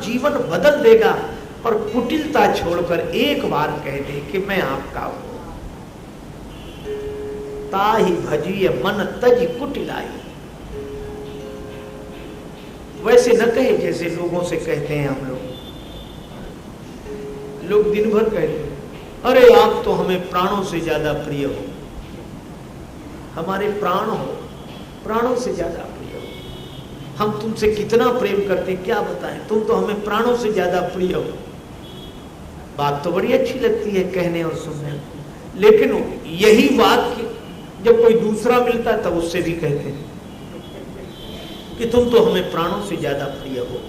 जीवन बदल देगा। पर कुटिलता छोड़कर एक बार कह दे कि मैं आपका हूं, ताहि भजिय मन तज कुटिलाई। वैसे न कहे जैसे लोगों से कहते हैं हम लोग दिन भर कहते हैं, अरे आप तो हमें प्राणों से ज्यादा प्रिय हो, हमारे प्राण हो, प्राणों से ज्यादा प्रिय हो, हम तुमसे कितना प्रेम करते क्या बताएं, तुम तो हमें प्राणों से ज्यादा प्रिय हो। बात तो बड़ी अच्छी लगती है कहने और सुनने, लेकिन यही बात जब कोई दूसरा मिलता है तब उससे भी कहते हैं कि तुम तो हमें प्राणों से ज्यादा प्रिय हो।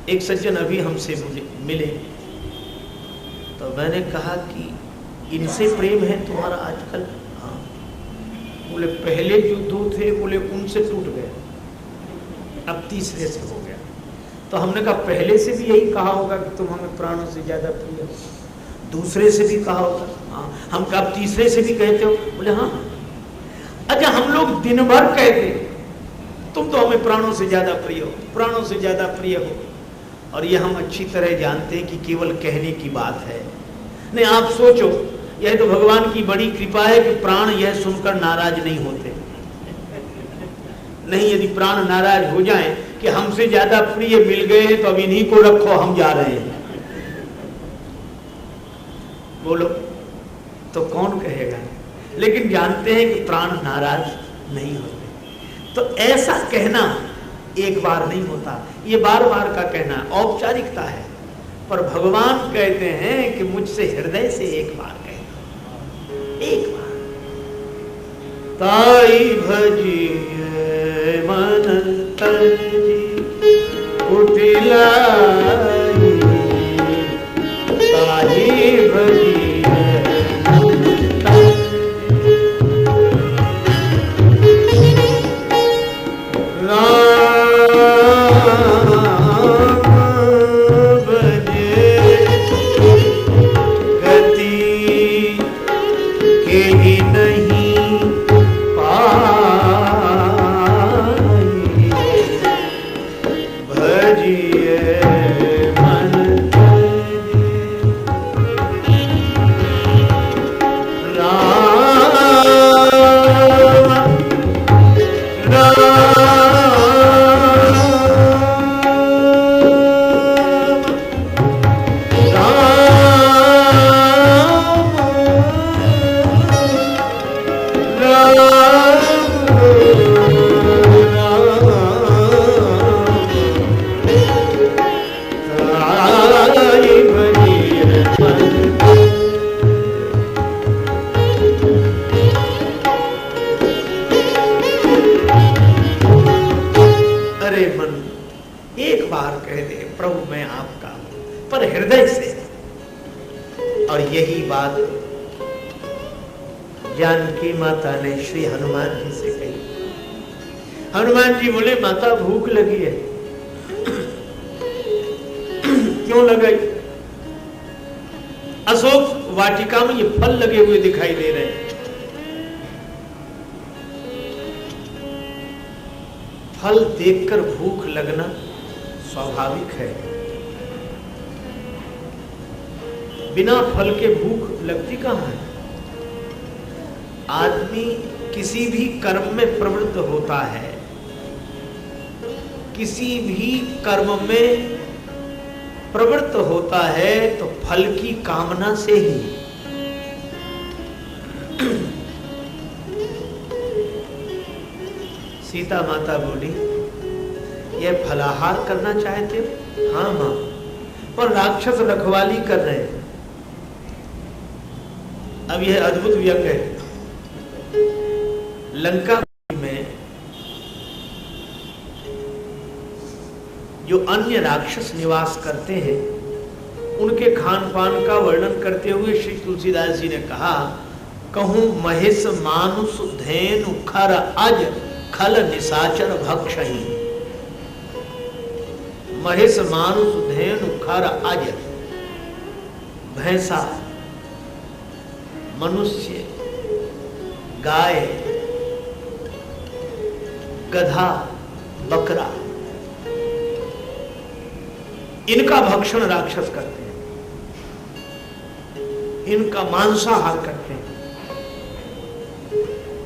एक सज्जन अभी हमसे मिले तो मैंने कहा कि इनसे प्रेम है तुम्हारा आजकल? हाँ। बोले पहले जो दो थे बोले उनसे टूट गए, अब तीसरे से हो गया। तो हमने कहा पहले से भी यही कहा होगा कि तुम हमें प्राणों से ज्यादा प्रिय हो, दूसरे से भी कहा होगा। हाँ। हम कहा तीसरे से भी कहते हो? बोले हाँ। अच्छा, हम लोग दिन भर कहते तुम तो हमें प्राणों से ज्यादा प्रिय हो, प्राणों से ज्यादा प्रिय हो, और ये हम अच्छी तरह जानते हैं कि केवल कहने की बात है। नहीं, आप सोचो, यह तो भगवान की बड़ी कृपा है कि प्राण यह सुनकर नाराज नहीं होते। नहीं, यदि प्राण नाराज हो जाएं कि हमसे ज्यादा प्रिय मिल गए हैं तो अब इन्हीं को रखो, हम जा रहे हैं, बोलो तो कौन कहेगा? लेकिन जानते हैं कि प्राण नाराज नहीं होते। तो ऐसा कहना एक बार नहीं होता, ये बार बार का कहना औपचारिकता है। पर भगवान कहते हैं कि मुझसे हृदय से एक बार कहना, एक बार। ताई भजिए मन तजी कुटिलाई, ताई भजिए जानकी माता ने श्री हनुमान जी से कही। हनुमान जी बोले माता भूख लगी है। क्यों लगाई? अशोक वाटिका में ये फल लगे हुए दिखाई दे रहे हैं। फल देखकर भूख लगना स्वाभाविक है, बिना फल के भूख लगती कहां है? आदमी किसी भी कर्म में प्रवृत्त होता है, किसी भी कर्म में प्रवृत्त होता है तो फल की कामना से ही। सीता माता बोली, यह फलाहार करना चाहते हो? हाँ मां, पर राक्षस रखवाली कर रहे हैं। अब यह अद्भुत व्यंग है। लंका में जो अन्य राक्षस निवास करते हैं उनके खान पान का वर्णन करते हुए श्री तुलसीदास जी ने कहा, कहूं महेश मानुष धेनु खर अज खल निशाचर भक्षही। महेश मानुष धेनु खर अज, भैंसा, मनुष्य, गाय, गधा, बकरा, इनका भक्षण राक्षस करते हैं, इनका मांसाहार करते हैं,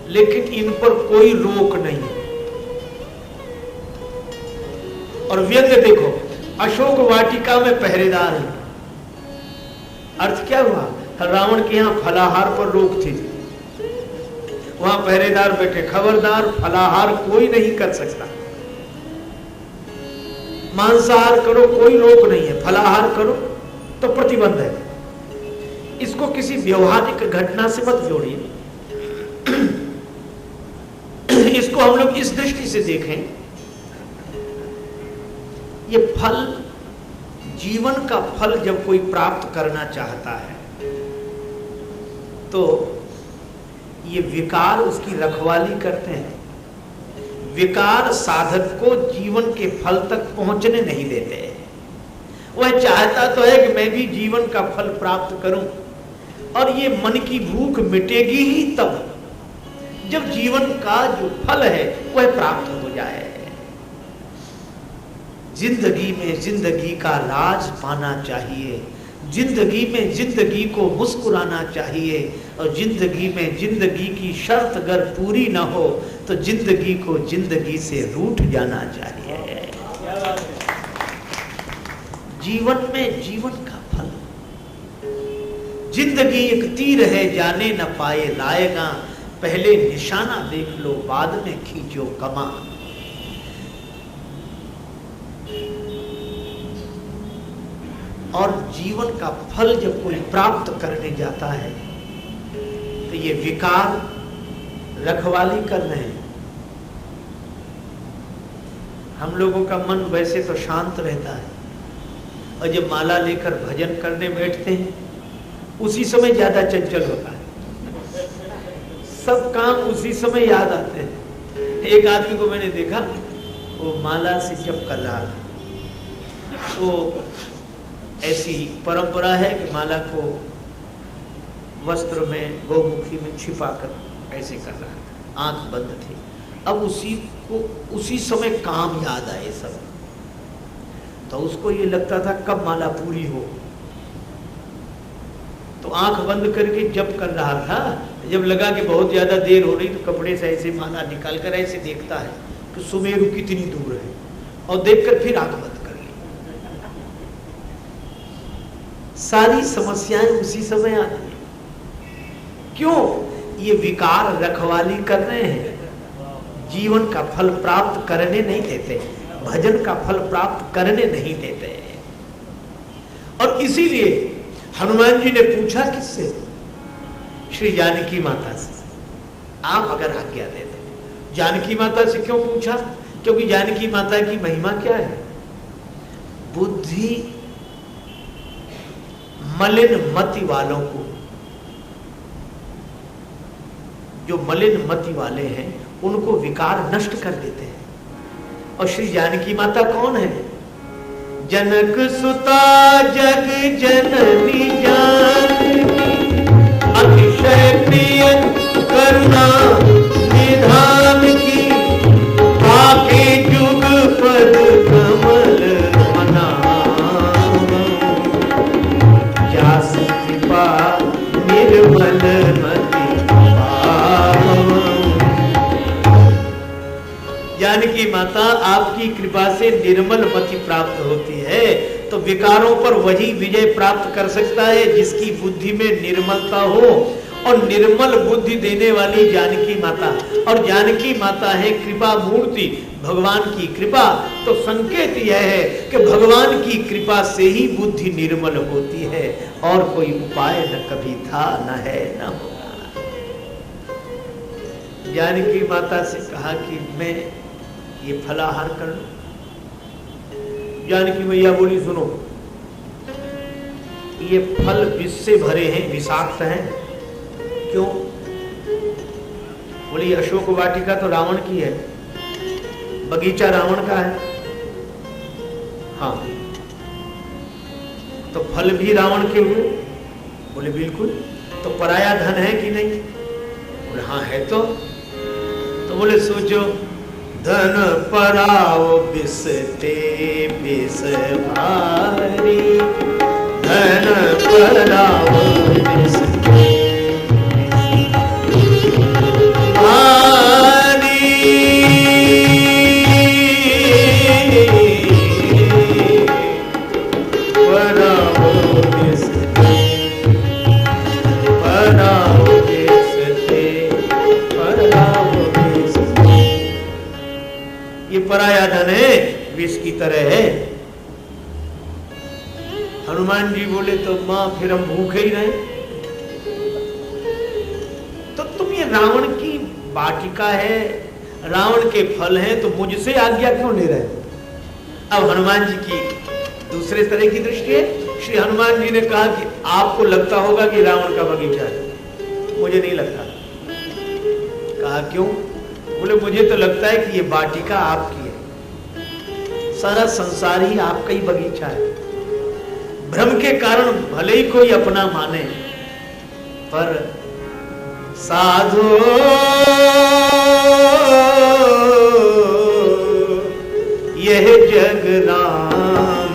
लेकिन इन पर कोई रोक नहीं है। और व्यंग देखो, अशोक वाटिका में पहरेदार है। अर्थ क्या हुआ? रावण के यहां फलाहार पर रोक थी, वहां पहरेदार बैठे, खबरदार फलाहार कोई नहीं कर सकता, मांसाहार करो कोई रोक नहीं है, फलाहार करो तो प्रतिबंध है। इसको किसी व्यवहारिक घटना से मत जोड़िए, इसको हम लोग इस दृष्टि से देखें, ये फल, जीवन का फल जब कोई प्राप्त करना चाहता है तो ये विकार उसकी रखवाली करते हैं। विकार साधक को जीवन के फल तक पहुंचने नहीं देते। वह चाहता तो है कि मैं भी जीवन का फल प्राप्त करूं, और ये मन की भूख मिटेगी ही तब जब जीवन का जो फल है वह प्राप्त हो जाए। जिंदगी में जिंदगी का राज पाना चाहिए, जिंदगी में जिंदगी को मुस्कुराना चाहिए, और जिंदगी में जिंदगी की शर्त अगर पूरी ना हो तो जिंदगी को जिंदगी से रूठ जाना चाहिए। जीवन में जीवन का फल, जिंदगी एक तीर है जाने न पाए लाएगा, पहले निशाना देख लो बाद में खींचो कमान। और जीवन का फल जब कोई प्राप्त करने जाता है तो ये विकार रखवाली कर रहे हैं। हम लोगों का मन वैसे तो शांत रहता है, और जब माला लेकर भजन करने बैठते हैं उसी समय ज्यादा चंचल होता है, सब काम उसी समय याद आते हैं। एक आदमी को मैंने देखा, वो माला से जप कर रहा था, वो ऐसी परंपरा है कि माला को वस्त्र में, गौमुखी में छिपा कर ऐसे कर रहा था, आंख बंद थी। अब उसी समय काम याद आए सब, तो उसको ये लगता था कब माला पूरी हो, तो आंख बंद करके जप कर रहा था। जब लगा कि बहुत ज्यादा देर हो रही तो कपड़े से ऐसे माला निकाल कर ऐसे देखता है कि सुमेरु कितनी दूर है, और देखकर फिर आंख बंद कर ली। सारी समस्याएं उसी समय आती हैं। क्यों? ये विकार रखवाली कर रहे हैं, जीवन का फल प्राप्त करने नहीं देते, भजन का फल प्राप्त करने नहीं देते। और इसीलिए हनुमान जी ने पूछा किससे? श्री जानकी माता से। आप अगर आज्ञा दे दो। जानकी माता से क्यों पूछा? क्योंकि जानकी माता की महिमा क्या है? बुद्धि मलिन मति वालों को, जो मलिन मति वाले हैं उनको विकार नष्ट कर देते हैं। और श्री जानकी माता कौन है? जनक सुता जग जननी जानकी, अतिशय प्रिय करुणा निधान की, आके जुग पद कमल मनाव, जास कृपा निर्मल मति पाव। जानकी माता आपकी कृपा से निर्मल मति प्राप्त होती है, तो विकारों पर वही विजय प्राप्त कर सकता है जिसकी बुद्धि में निर्मलता हो, और निर्मल बुद्धि देने वाली जानकी माता। और जानकी माता है कृपा मूर्ति, भगवान की कृपा। तो संकेत यह है कि भगवान की कृपा से ही बुद्धि निर्मल होती है, और कोई उपाय न कभी था, न है, न होगा। जानकी माता से कहा कि मैं ये फलाहार कर लूं। जानकी मैया बोली सुनो, ये फल विष से भरे हैं, विषाक्त हैं। क्यों? बोली अशोक वाटिका तो रावण की है, बगीचा रावण का है। हाँ, तो फल भी रावण के हुए? बोले बिल्कुल। तो पराया धन है कि नहीं? बोले हाँ है। तो बोले सोचो, धन पराव बिसते बिस भारी, धन पराव बिसते भारी, पराव बिसते, पराव बिसते, पराव बिसते। ये पराया धन है, विष की तरह है। हनुमान जी बोले तो मां फिर हम भूखे ही रहे। तो तुम ये रावण की वाटिका है, रावण के फल हैं, तो मुझसे आज्ञा क्यों ले रहे हो? अब हनुमान जी की दूसरे तरह की दृष्टि है। श्री हनुमान जी ने कहा कि आपको लगता होगा कि रावण का बगीचा है, मुझे नहीं लगता। कहा क्यों? बोले मुझे तो लगता है कि ये वाटिका आपकी है, सारा संसार ही आपका ही बगीचा है। भ्रम के कारण भले ही कोई अपना माने, पर साधो यह जग राम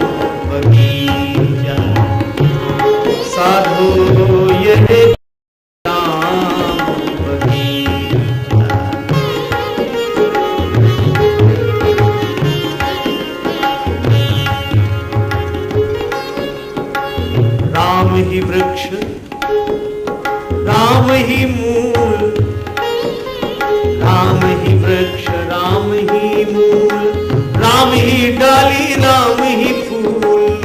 बगीचा, साधो यह राम बगीचा। राम ही वृक्ष, राम ही मूल, राम ही वृक्ष, राम ही मूल, राम ही डाली, राम ही फूल।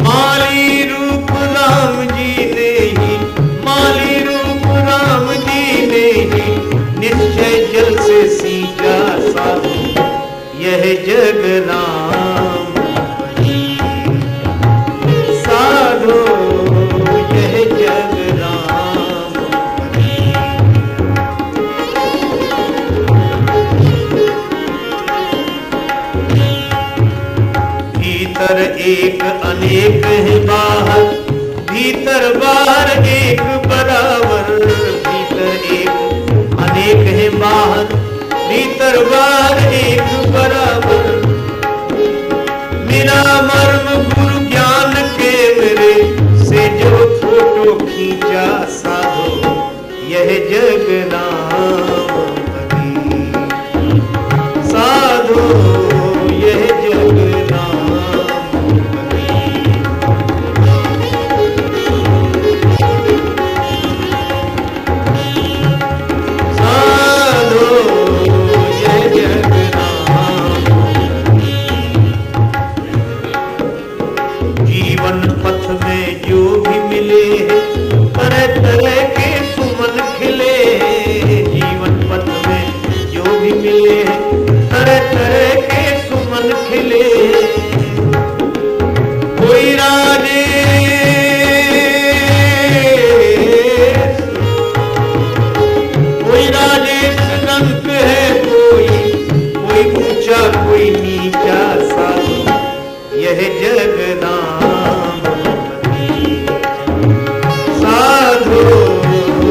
माली रूप राम जी ने ही, माली रूप राम जी ने ही, निश्चय जल से सींचा साधु यह जग राम। भीतर एक अनेक है बाहर, भीतर बाहर एक बराबर। भीतर एक अनेक है बाहर, भीतर बाहर एक बराबर। मेरा मर्म गुरु ज्ञान के मेरे से जो फोटो खींचा साधो यह जग राम बगीचा, साधो यह जग राम बगीचा। साधो यह जग राम बगीचा। जीवन पथ में जो भी मिले तरह तरह के सुमन खिले। जीवन पथ में जो भी मिले तरह तरह के सुमन खिले। कोई राजेश, कोई राजेश रंग है, कोई ऊंचा कोई नीचा, साधु यह जग राम बगीचा, साधु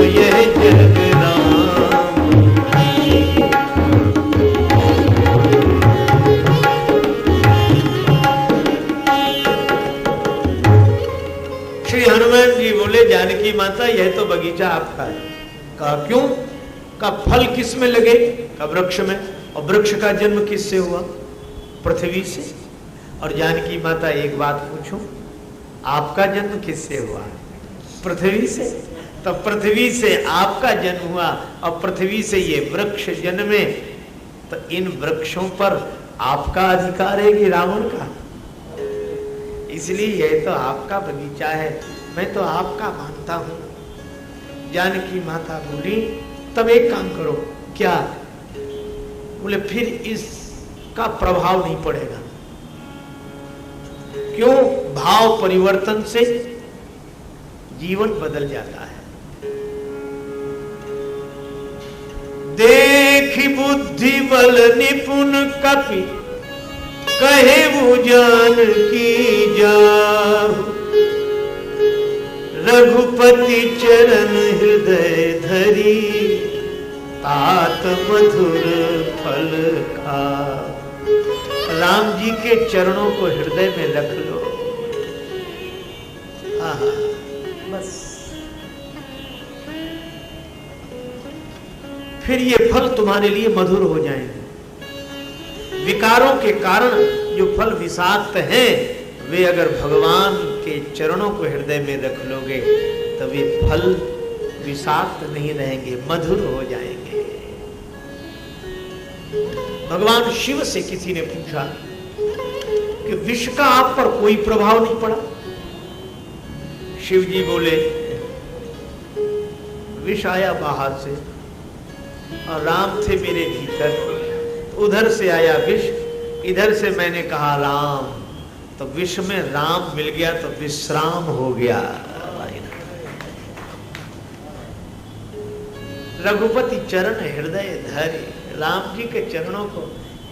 यह जग राम बगीचा। श्री हनुमान जी बोले जानकी माता यह तो बगीचा आपका है। कहा क्यों? का फल किस में लगे? का वृक्ष में। और वृक्ष का जन्म किससे हुआ? पृथ्वी से। और जानकी माता एक बात पूछूं, आपका जन्म किससे हुआ? पृथ्वी से। तब पृथ्वी से आपका जन्म हुआ और पृथ्वी से ये वृक्ष जन्मे, तो इन वृक्षों पर आपका अधिकार है कि रावण का? इसलिए यह तो आपका बगीचा है, मैं तो आपका मानता हूं। जानकी माता बोली तब एक काम करो। क्या? बोले फिर इसका प्रभाव नहीं पड़ेगा। क्यों? भाव परिवर्तन से जीवन बदल जाता है। देखी बुद्धि बल निपुण कपि, कहे वो जान की जाहु। रघुपति चरण हृदय धरी, तात मधुर फल खा। राम जी के चरणों को हृदय में रख लो। आहा, बस फिर ये फल तुम्हारे लिए मधुर हो जाएंगे। विकारों के कारण जो फल विषाक्त हैं, वे अगर भगवान के चरणों को हृदय में रख लोगे तो वे फल विषाक्त नहीं रहेंगे, मधुर हो जाएंगे। भगवान शिव से किसी ने पूछा कि विष का आप पर कोई प्रभाव नहीं पड़ा? शिव जी बोले, विष आया बाहर से और राम थे मेरे भीतर, तो उधर से आया विष, इधर से मैंने कहा राम, तो विष में राम मिल गया तो विश्राम हो गया। रघुपति चरण हृदय धरे। राम जी के चरणों को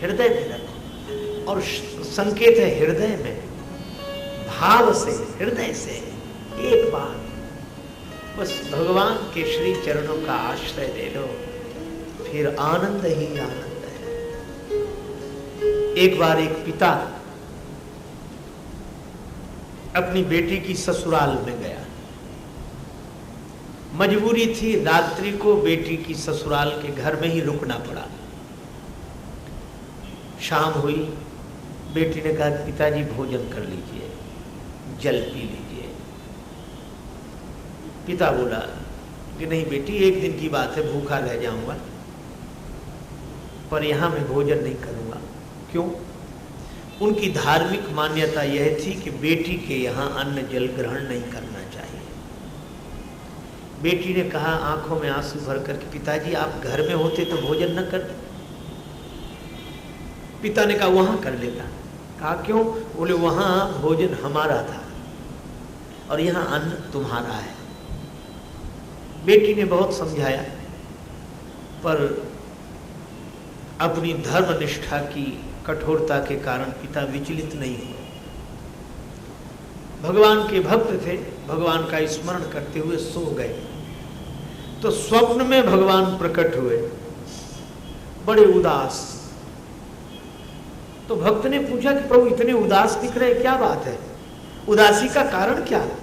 हृदय में रखो, और संकेत है हृदय में, भाव से, हृदय से एक बार बस भगवान के श्री चरणों का आश्रय ले लो, फिर आनंद ही आनंद है। एक बार एक पिता अपनी बेटी की ससुराल में गया, मजबूरी थी, रात्रि को बेटी की ससुराल के घर में ही रुकना पड़ा। शाम हुई, बेटी ने कहा पिताजी भोजन कर लीजिए, जल पी लीजिए। पिता बोला कि नहीं बेटी, एक दिन की बात है, भूखा रह जाऊंगा, पर यहां मैं भोजन नहीं करूंगा। क्यों? उनकी धार्मिक मान्यता यह थी कि बेटी के यहां अन्न जल ग्रहण नहीं करना चाहिए। बेटी ने कहा आंखों में आंसू भर करके, पिताजी आप घर में होते तो भोजन न करते। पिता ने कहा वहां कर लेता। कहा क्यों? बोले वहां भोजन हमारा था और यहां अन्न तुम्हारा है। बेटी ने बहुत समझाया, पर अपनी धर्मनिष्ठा की कठोरता के कारण पिता विचलित नहीं हुए। भगवान के भक्त थे, भगवान का स्मरण करते हुए सो गए, तो स्वप्न में भगवान प्रकट हुए, बड़े उदास। तो भक्त ने पूछा कि प्रभु इतने उदास दिख रहे, क्या बात है, उदासी का कारण क्या है?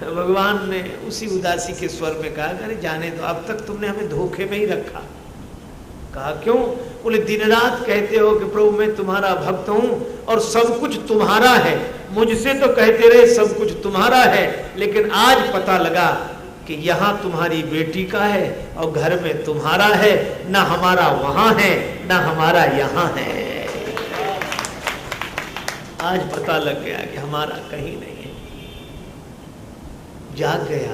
भगवान ने उसी उदासी के स्वर में कहा, अरे जाने दो, अब तक तुमने हमें धोखे में ही रखा। कहा क्यों? बोले दिन रात कहते हो कि प्रभु मैं तुम्हारा भक्त हूं और सब कुछ तुम्हारा है, मुझसे तो कहते रहे सब कुछ तुम्हारा है, लेकिन आज पता लगा कि यहाँ तुम्हारी बेटी का है और घर में तुम्हारा है, ना हमारा वहां है ना हमारा यहाँ है। आज पता लग गया कि हमारा कहीं नहीं है। जाग गया,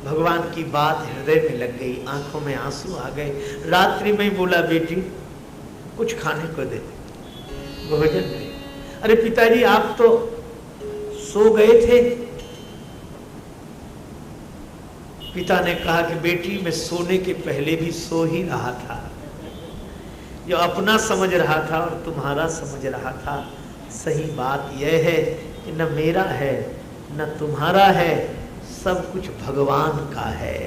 भगवान की बात हृदय में लग गई, आंखों में आंसू आ गए। रात्रि में ही बोला बेटी कुछ खाने को दे, भोजन दे। अरे पिताजी आप तो सो गए थे। पिता ने कहा कि बेटी मैं सोने के पहले भी सो ही रहा था, जो अपना समझ रहा था और तुम्हारा समझ रहा था। सही बात यह है कि न मेरा है न तुम्हारा है, सब कुछ भगवान का है,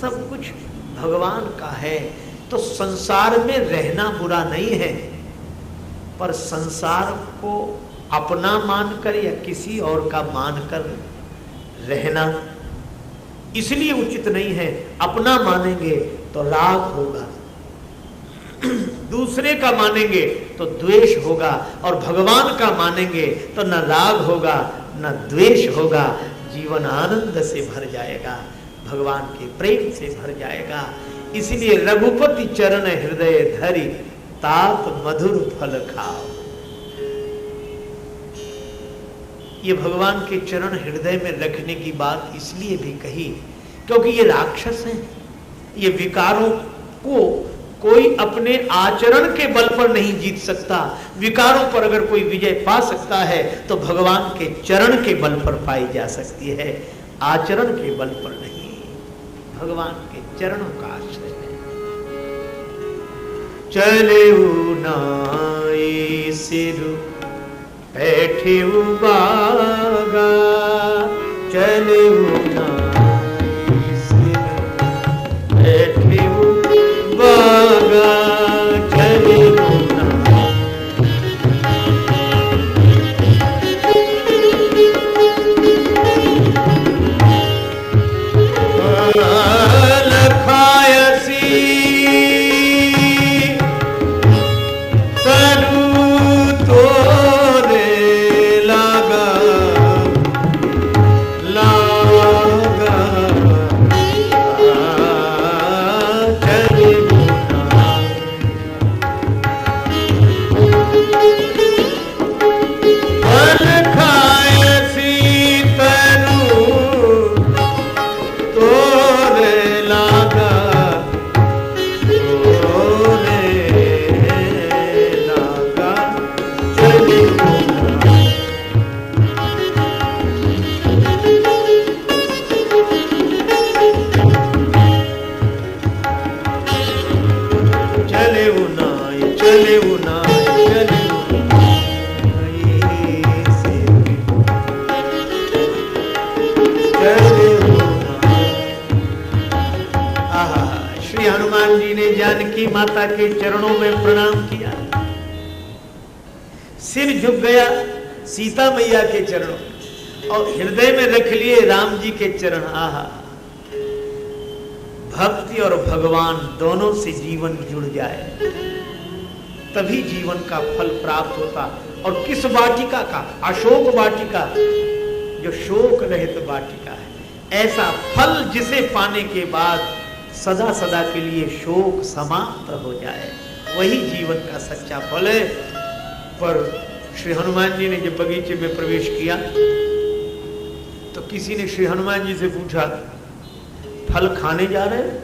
सब कुछ भगवान का है। तो संसार में रहना बुरा नहीं है, पर संसार को अपना मानकर या किसी और का मानकर रहना इसलिए उचित नहीं है। अपना मानेंगे तो राग होगा, दूसरे का मानेंगे तो द्वेष होगा, और भगवान का मानेंगे तो न राग होगा न द्वेष होगा। जीवन आनंद से भर जाएगा, भगवान के प्रेम से भर जाएगा। इसलिए रघुपति चरण हृदय धरि तात मधुर फल खाओ। ये भगवान के चरण हृदय में रखने की बात इसलिए भी कही क्योंकि ये राक्षस हैं, ये विकारों को कोई अपने आचरण के बल पर नहीं जीत सकता। विकारों पर अगर कोई विजय पा सकता है तो भगवान के चरण के बल पर पाई जा सकती है, आचरण के बल पर नहीं। भगवान के चरणों का आश्रय है। चले नाई सिर बैठे बागा, चले नाई सिर चले ना चले श्री हनुमान जी ने जानकी माता के चरणों में प्रणाम किया, सिर झुक गया सीता मैया के चरणों और हृदय में रख लिए राम जी के चरण। आहा, भक्ति और भगवान दोनों से जीवन जुड़ जाए तभी जीवन का फल प्राप्त होता। और किस वाटिका का? अशोक वाटिका, जो शोक रहित वाटिका है। ऐसा फल जिसे पाने के बाद सदा सदा के लिए शोक समाप्त हो जाए, वही जीवन का सच्चा फल है। पर श्री हनुमान जी ने जब बगीचे में प्रवेश किया तो किसी ने श्री हनुमान जी से पूछा, फल खाने जा रहे हैं?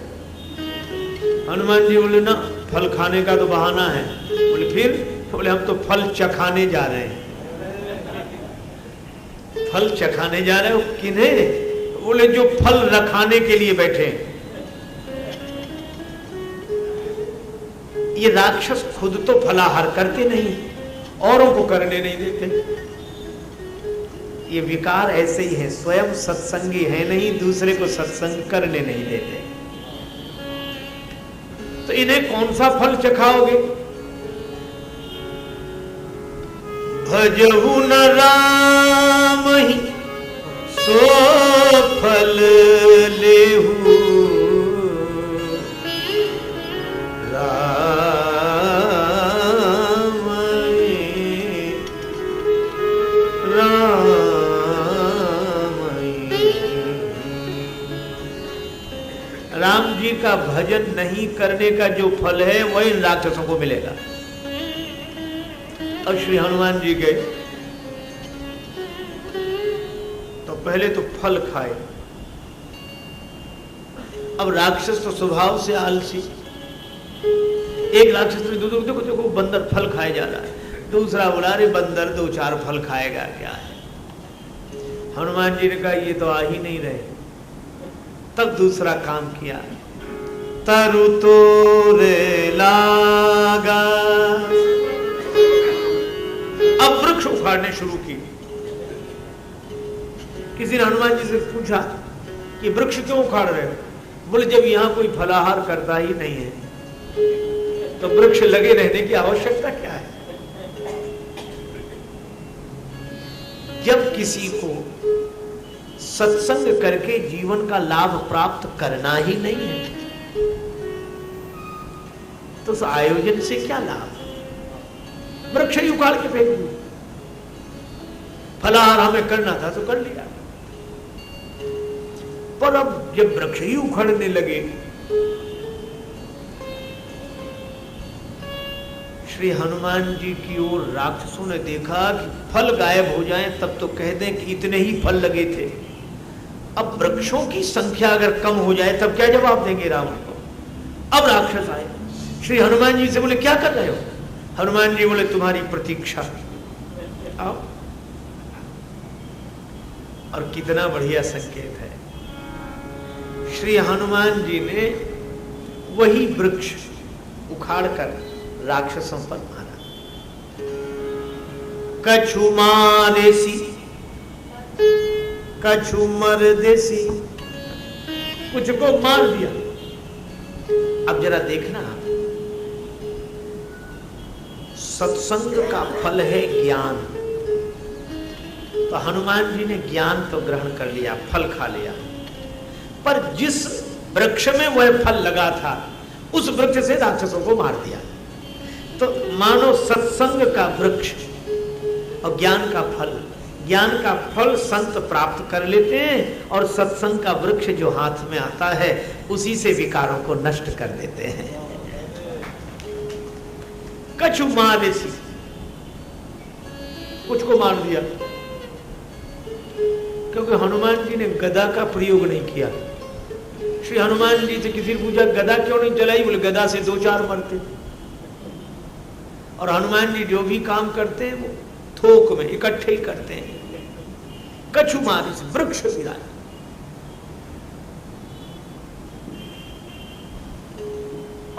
हनुमान जी बोले, ना, फल खाने का तो बहाना है। बोले फिर? बोले हम तो फल चखाने जा रहे हैं। फल चखाने जा रहे हो? किन्हें? बोले जो फल रखाने के लिए बैठे हैं। ये राक्षस खुद तो फलाहार करते नहीं, औरों को करने नहीं देते। ये विकार ऐसे ही है, स्वयं सत्संगी है नहीं, दूसरे को सत्संग करने नहीं देते। तो इन्हें कौन सा फल चखाओगे? भजहु न राम ही सो फल लेहु, राम जी का भजन नहीं करने का जो फल है वही इन राक्षसों को मिलेगा। अब श्री हनुमान जी गए तो पहले तो फल खाए। अब राक्षस तो स्वभाव से आलसी। एक राक्षस ने देखो देखो देखो बंदर फल खाए जा रहा है, दूसरा बोला अरे बंदर 2-4 फल खाएगा क्या है। हनुमान जी ने कहा ये तो आ ही नहीं रहे। तब दूसरा काम किया, तरु तोरे लागा। अब वृक्ष उखाड़ने शुरू किए। किसी ने हनुमान जी से पूछा कि वृक्ष क्यों उखाड़ रहे हो? बोले जब यहां कोई फलाहार करता ही नहीं है तो वृक्ष लगे रहने की आवश्यकता क्या है। जब किसी को सत्संग करके जीवन का लाभ प्राप्त करना ही नहीं है तो उस आयोजन से क्या लाभ? वृक्ष ही उखाड़ के फेंक दिया। फलाहार हमें करना था तो कर लिया, पर अब जब वृक्ष ही उखड़ने लगे, श्री हनुमान जी की ओर राक्षसों ने देखा कि फल गायब हो जाएं तब तो कह दें कि इतने ही फल लगे थे। अब वृक्षों की संख्या अगर कम हो जाए तब क्या जवाब देंगे रावण को? अब राक्षस आए, श्री हनुमान जी से बोले क्या कर रहे हो? हनुमान जी बोले तुम्हारी प्रतीक्षा। आओ। और कितना बढ़िया संकेत है, श्री हनुमान जी ने वही वृक्ष उखाड़कर राक्षसों पर मारा। कछु मारेसी कछु मर देसी, कुछ को मार दिया। अब जरा देखना, सत्संग का फल है ज्ञान। तो हनुमान जी ने ज्ञान तो ग्रहण कर लिया, फल खा लिया, पर जिस वृक्ष में वह फल लगा था उस वृक्ष से राक्षसों को मार दिया। तो मानो सत्संग का वृक्ष और ज्ञान का फल संत प्राप्त कर लेते हैं और सत्संग का वृक्ष जो हाथ में आता है उसी से विकारों को नष्ट कर देते हैं। कछु मारेसी, कुछ को मार दिया, क्योंकि हनुमान जी ने गदा का प्रयोग नहीं किया। श्री हनुमान जी से किसी ने पूछा गदा क्यों नहीं चलाई? बोले गदा से 2-4 मरते। और हनुमान जी जो भी काम करते हैं वो थोक में इकट्ठे ही करते हैं। कछु मारे से वृक्ष गिराए।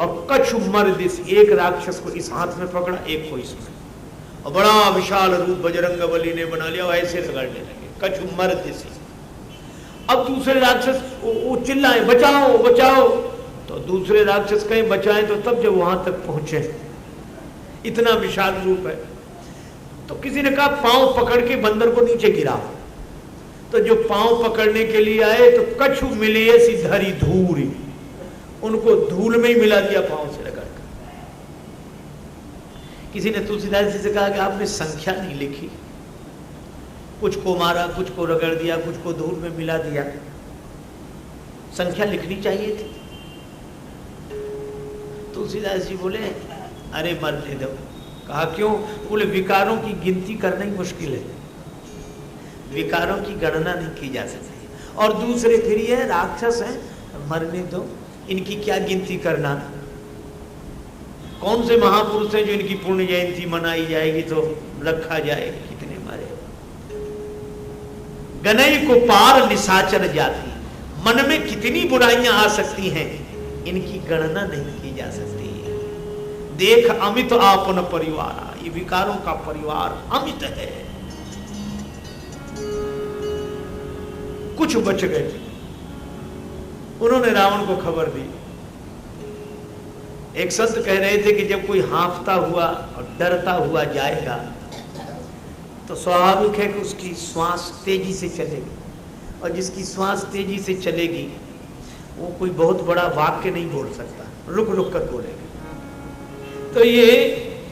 और कछु मर्दिस, एक राक्षस को इस हाथ में पकड़ा, एक को इसमें, और बड़ा विशाल रूप बजरंग बली ने बना लिया, ऐसे रगड़ने लगे, कछु मर्दिस। अब दूसरे राक्षस वो चिल्लाए बचाओ बचाओ, तो दूसरे राक्षस कहीं बचाएं तो तब जब वहां तक पहुंचे, इतना विशाल रूप है। तो किसी ने कहा पांव पकड़ के बंदर को नीचे गिरा, तो जो पांव पकड़ने के लिए आए तो कछु मिली ऐसी धरी धूरी, उनको धूल में ही मिला दिया पांव से रगड़ कर। किसी ने तुलसीदास जी से कहा कि आपने संख्या नहीं लिखी, कुछ को मारा, कुछ को रगड़ दिया, कुछ को धूल में मिला दिया, संख्या लिखनी चाहिए थी। तुलसीदास जी बोले अरे मरने दो। कहा क्यों? बोले विकारों की गिनती करना ही मुश्किल है, विकारों की गणना नहीं की जा सकती, और दूसरे फिर ये राक्षस हैं, मरने दो, इनकी क्या गिनती करना। कौन से महापुरुष हैं जो इनकी पुण्य जयंती मनाई जाएगी तो रखा जाए, कितने मारे। गनई को पार निशाचर जाती, मन में कितनी बुराइयां आ सकती हैं, इनकी गणना नहीं की जा सकती। देख अमित आपन परिवार, ये विकारों का परिवार अमित है। कुछ बच गए, उन्होंने रावण को खबर दी। एक संत कह रहे थे कि जब कोई हाँफता हुआ और डरता हुआ जाएगा तो स्वाभाविक है कि उसकी श्वास तेजी से चलेगी, और जिसकी श्वास तेजी से चलेगी वो कोई बहुत बड़ा वाक्य नहीं बोल सकता, रुक रुक कर बोलेगा। तो ये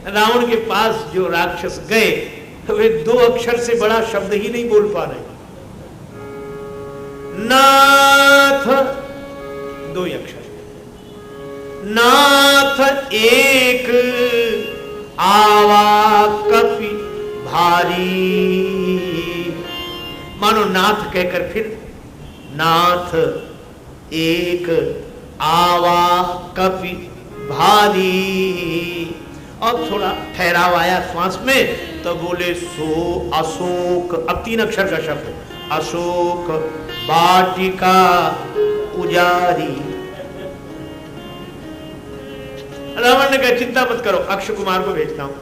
रावण के पास जो राक्षस गए तो वे दो अक्षर से बड़ा शब्द ही नहीं बोल पा रहे। नाथ, दो अक्षर, नाथ एक आवा कपि भारी, मानो नाथ कहकर फिर नाथ एक आवा कपि भारी, और थोड़ा ठहराव आया श्वास में तो बोले सो अशोक, अब तीन अक्षर का शब्द, अशोक वाटिका उजारी। रावण ने कहा चिंता मत करो, अक्षय कुमार को भेजता हूं।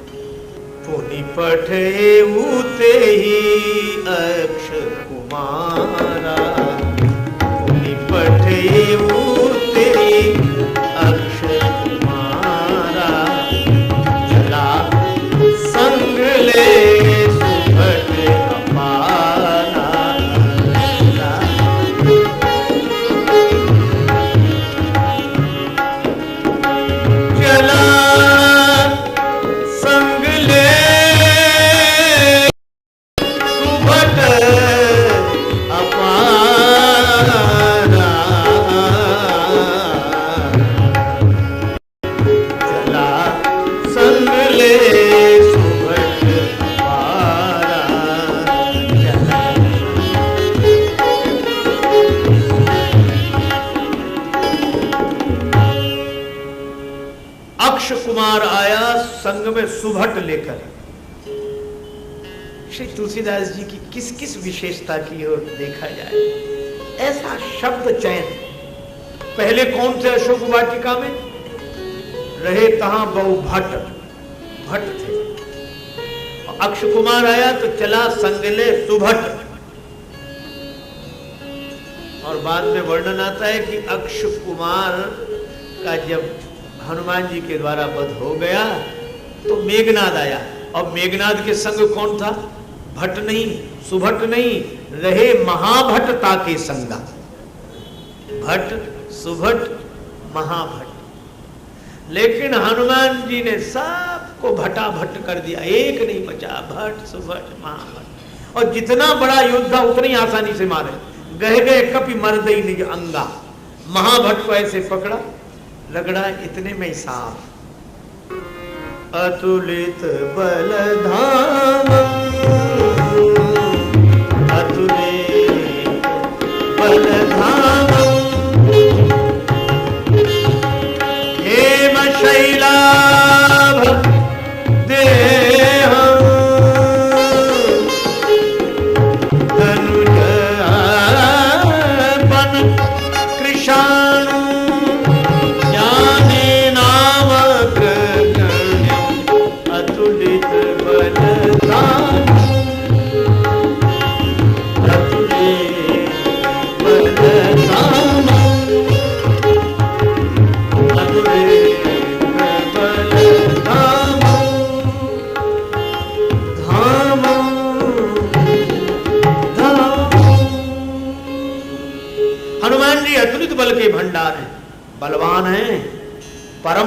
पुनि पठे उते ही अक्षय कुमारा, पुनि पठे उते ही अक्षय कुमारा, चला संग ले सुभट अपारा। चला संग ले सुभट अपारा, चला संग ले सुभट अपारा, चला। अक्षय कुमार आया संग में सुभट लेकर। श्री तुलसीदास जी की किस किस विशेषता की ओर देखा जाए, ऐसा शब्द चयन। पहले कौन थे अशोक वाटिका में रहे, तहां बहु भट्ट, भट्ट थे। और अक्षय कुमार आया तो चला संगले सुभट। और बाद में वर्णन आता है कि अक्षय कुमार का जब हनुमान जी के द्वारा वध हो गया तो मेघनाद आया, और मेघनाद के संग कौन था? भट्ट नहीं, सुभट नहीं, रहे महाभट्टता के संगा। भट्ट सुभट महाभट्ट। लेकिन हनुमान जी ने सबको भटाभट कर दिया, एक नहीं बचा, भट्ट सुभट महाभट्ट। और जितना बड़ा योद्धा उतनी आसानी से मारे, गए गए कपि मर्दई निज अंगा। महाभट्ट को ऐसे पकड़ा, रगड़ा, इतने में साफ। अतुलित बल धाम, अतुलित बल धाम, हेम शैलाभ देहं, धनुज बन कृशाणु ज्ञानेना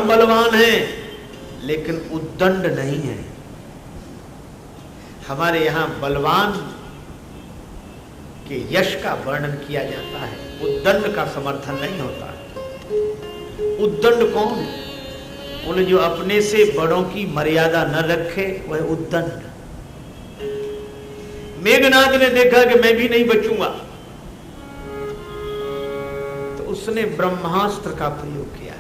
परम बलवान हैं, लेकिन उद्दंड नहीं है। हमारे यहां बलवान के यश का वर्णन किया जाता है, उद्दंड का समर्थन नहीं होता। उद्दंड कौन? बोले जो अपने से बड़ों की मर्यादा न रखे वह उद्दंड। मेघनाद ने देखा कि मैं भी नहीं बचूंगा, तो उसने ब्रह्मास्त्र का प्रयोग किया।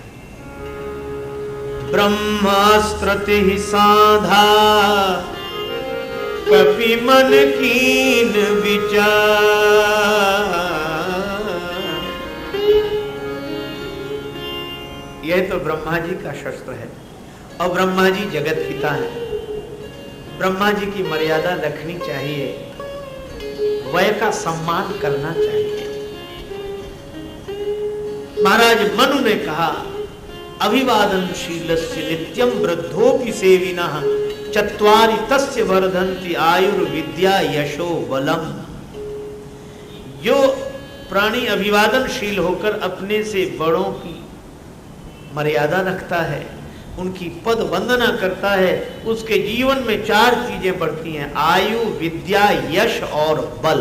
ब्रह्मास्त्र ते ही साधा कपि मन कीन विचार। यह तो ब्रह्मा जी का शस्त्र है, और ब्रह्मा जी जगत पिता है। ब्रह्मा जी की मर्यादा रखनी चाहिए, वय का सम्मान करना चाहिए। महाराज मनु ने कहा, अभिवादनशीलस्य नित्यं वृद्धोपि सेविनः चत्वारि तस्य वर्धन्ति आयुर्विद्या यशो बलम। जो प्राणी अभिवादनशील होकर अपने से बड़ों की मर्यादा रखता है, उनकी पद वंदना करता है, उसके जीवन में 4 चीजें बढ़ती हैं, आयु, विद्या, यश और बल।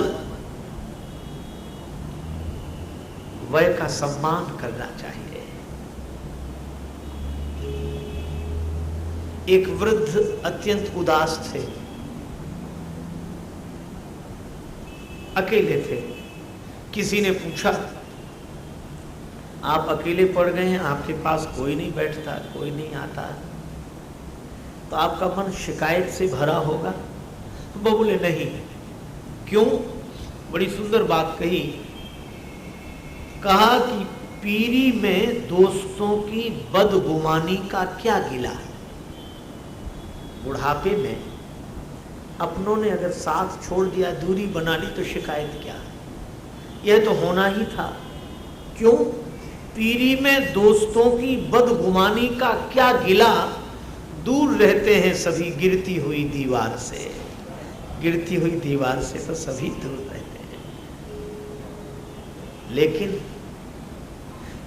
वय का सम्मान करना चाहिए। एक वृद्ध अत्यंत उदास थे, अकेले थे। किसी ने पूछा, आप अकेले पड़ गए हैं, आपके पास कोई नहीं बैठता, कोई नहीं आता, तो आपका मन शिकायत से भरा होगा? तो वो बोले नहीं। क्यों? बड़ी सुंदर बात कही। कहा कि पीरी में दोस्तों की बदगुमानी का क्या गिला। बुढ़ापे में अपनों ने अगर साथ छोड़ दिया, दूरी बना ली, तो शिकायत क्या? यह तो होना ही था। क्यों? पीरी में दोस्तों की बदगुमानी का क्या गिला, दूर रहते हैं सभी गिरती हुई दीवार से। गिरती हुई दीवार से तो सभी दूर रहते हैं, लेकिन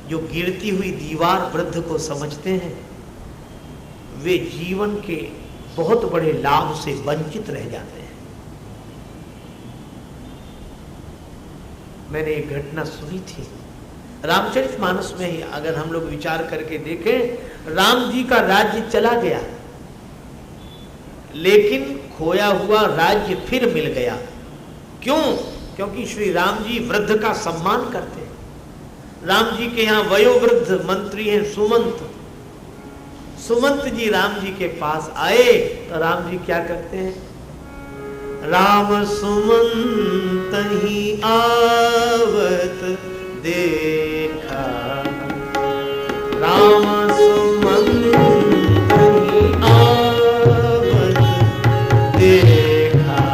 जो गिरती हुई दीवार वृद्ध को समझते हैं, वे जीवन के बहुत बड़े लाभ से वंचित रह जाते हैं। मैंने एक घटना सुनी थी रामचरितमानस में ही। अगर हम लोग विचार करके देखें, राम जी का राज्य चला गया, लेकिन खोया हुआ राज्य फिर मिल गया। क्यों? क्योंकि श्री राम जी वृद्ध का सम्मान करते हैं। राम जी के यहाँ वयोवृद्ध मंत्री हैं सुमंत। सुमंत जी राम जी के पास आए तो राम जी क्या करते हैं? राम सुमंत ही आवत देखा, राम सुमंत ही आवत देखा,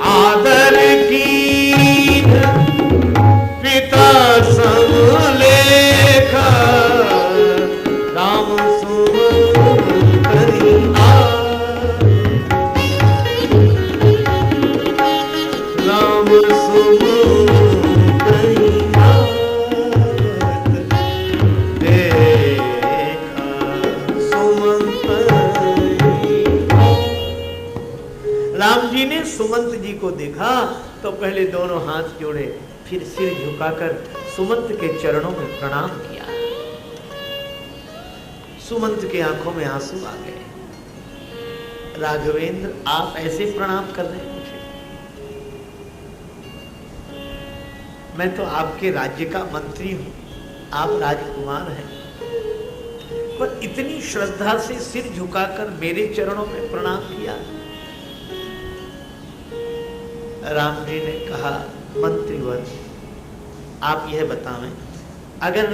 आदर की पिता सम लेखा, राम सुमंत ही राम सुमंत सुमंत जी को देखा तो पहले दोनों हाथ जोड़े, फिर सिर झुकाकर सुमंत के चरणों में प्रणाम किया। सुमंत के आंखों में आंसू आ गए। राघवेंद्र, आप ऐसे प्रणाम कर रहे हैं मुझे? मैं तो आपके राज्य का मंत्री हूं, आप राजकुमार हैं, पर इतनी श्रद्धा से सिर झुकाकर मेरे चरणों में प्रणाम किया। राम जी ने कहा, मंत्रीवर, आप यह बतावें, अगर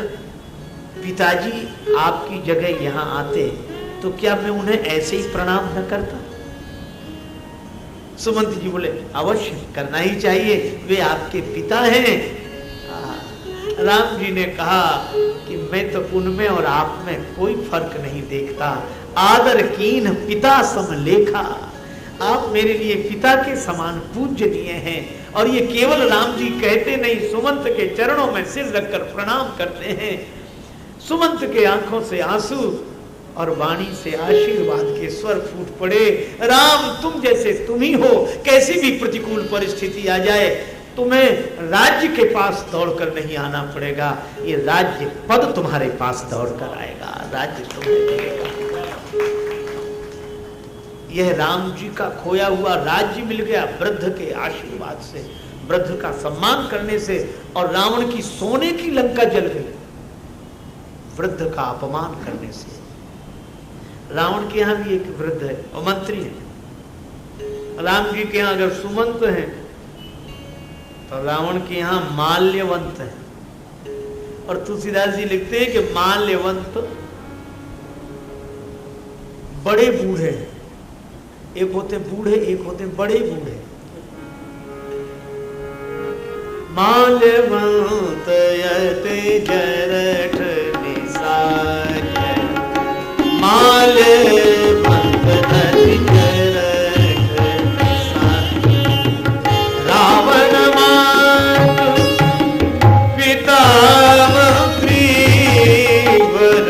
पिताजी आपकी जगह यहाँ आते तो क्या मैं उन्हें ऐसे ही प्रणाम न करता? सुमंत जी बोले, अवश्य करना ही चाहिए, वे आपके पिता हैं। राम जी ने कहा कि मैं तो उनमें और आप में कोई फर्क नहीं देखता। आदर कीन पिता सम लेखा, आप मेरे लिए पिता के समान पूज्यनीय हैं। और ये केवल राम जी कहते नहीं, सुमंत के चरणों में सिर रखकर प्रणाम करते हैं। सुमंत के आंखों से आंसू और वाणी से आशीर्वाद के स्वर फूट पड़े। राम तुम जैसे तुम ही हो, कैसी भी प्रतिकूल परिस्थिति आ जाए तुम्हें राज्य के पास दौड़कर नहीं आना पड़ेगा, ये राज्य पद तुम्हारे पास दौड़कर आएगा, राज्य तुम्हें मिलेगा। यह राम जी का खोया हुआ राज्य मिल गया वृद्ध के आशीर्वाद से, वृद्ध का सम्मान करने से, और रावण की सोने की लंका जल गई वृद्ध का अपमान करने से। रावण के यहां भी एक वृद्ध है और मंत्री है। राम जी के यहां अगर सुमंत है तो रावण के यहां माल्यवंत है। और तुलसीदास जी लिखते हैं कि माल्यवंत बड़े बूढ़े हैं, एक होते बूढ़े एक होते बड़े बूढ़े। माल्यवंत यते जरठ निसाय, माल्यवंत यते जरठ निसाय, रावण मात पिता मंत्री वर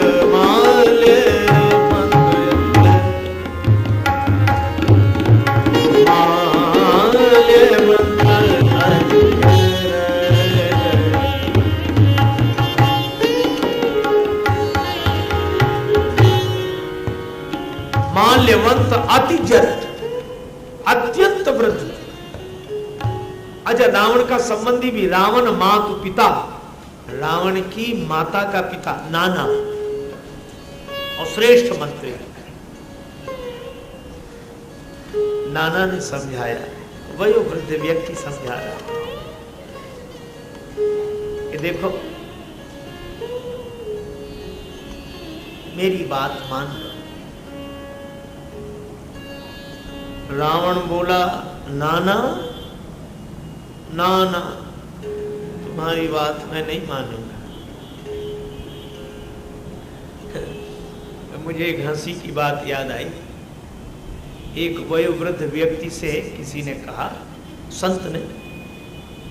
माल्यवंत अति जरठ, अत्यंत वृद्ध। अच्छा, रावण का संबंधी भी, रावण मातु पिता, रावण की माता का पिता नाना और श्रेष्ठ मंत्री। नाना ने समझाया, वही वृद्ध व्यक्ति समझा रहा कि देखो मेरी बात मान लो। रावण बोला, नाना नाना तुम्हारी बात मैं नहीं मानूंगा। मुझे एक हंसी की बात याद आई। एक वयोवृद्ध व्यक्ति से किसी ने कहा, संत ने,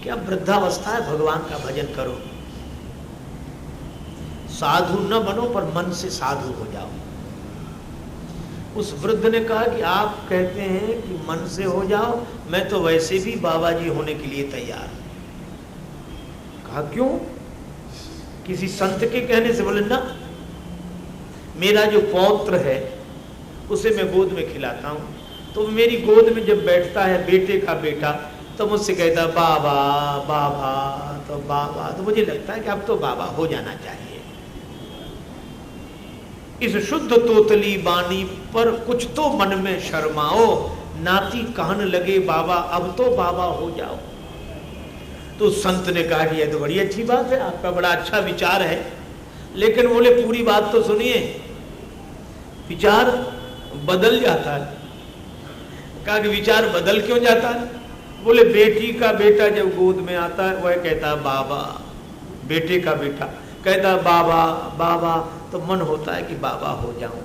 क्या वृद्धावस्था है, भगवान का भजन करो, साधु न बनो पर मन से साधु हो जाओ। उस वृद्ध ने कहा कि आप कहते हैं कि मन से हो जाओ, मैं तो वैसे भी बाबा जी होने के लिए तैयार हूं। कहा क्यों? किसी संत के कहने से? बोले ना, मेरा जो पौत्र है उसे मैं गोद में खिलाता हूं, तो मेरी गोद में जब बैठता है बेटे का बेटा, तो मुझसे कहता बाबा बाबा, तो बाबा, तो मुझे लगता है कि अब तो बाबा हो जाना चाहिए। इस शुद्ध तोतली बानी पर कुछ तो मन में शर्माओ, नाती कहने लगे बाबा अब तो बाबा हो जाओ। तो संत ने कहा कि यह तो बड़ी अच्छी बात है, आपका बड़ा अच्छा विचार है, लेकिन बोले पूरी बात तो सुनिए। विचार बदल जाता है। कहा कि विचार बदल क्यों जाता है? बोले बेटी का बेटा जब गोद में आता है वह कहता बाबा, बेटे का बेटा कहता बाबा बाबा, तो मन होता है कि बाबा हो जाऊं,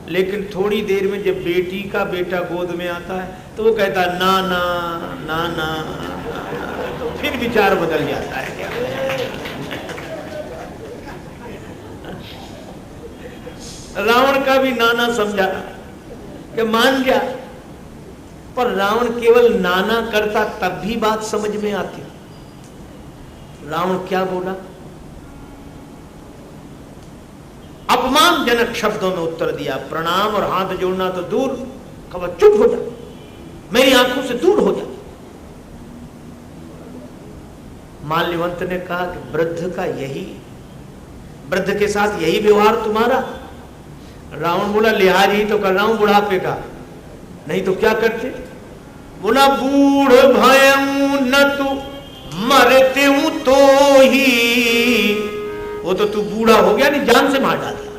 लेकिन थोड़ी देर में जब बेटी का बेटा गोद में आता है तो वो कहता नाना नाना, तो फिर विचार बदल जाता है। क्या रावण का भी नाना समझा कि मान गया, पर रावण केवल नाना करता तब भी बात समझ में आती। रावण क्या बोला? अपमानजनक शब्दों में उत्तर दिया। प्रणाम और हाथ जोड़ना तो दूर, कहा चुप हो जा, मेरी आंखों से दूर हो जा। माल्यवंत ने कहा कि वृद्ध के साथ यही व्यवहार तुम्हारा? रावण बोला लिहाज ही तो कर रहा हूं बुढ़ापे का, नहीं तो क्या करते? बोला बूढ़ भयऊ न तू मरते हूं तो ही, वो तो तू बूढ़ा हो गया, नहीं जान से मार डाल दिया।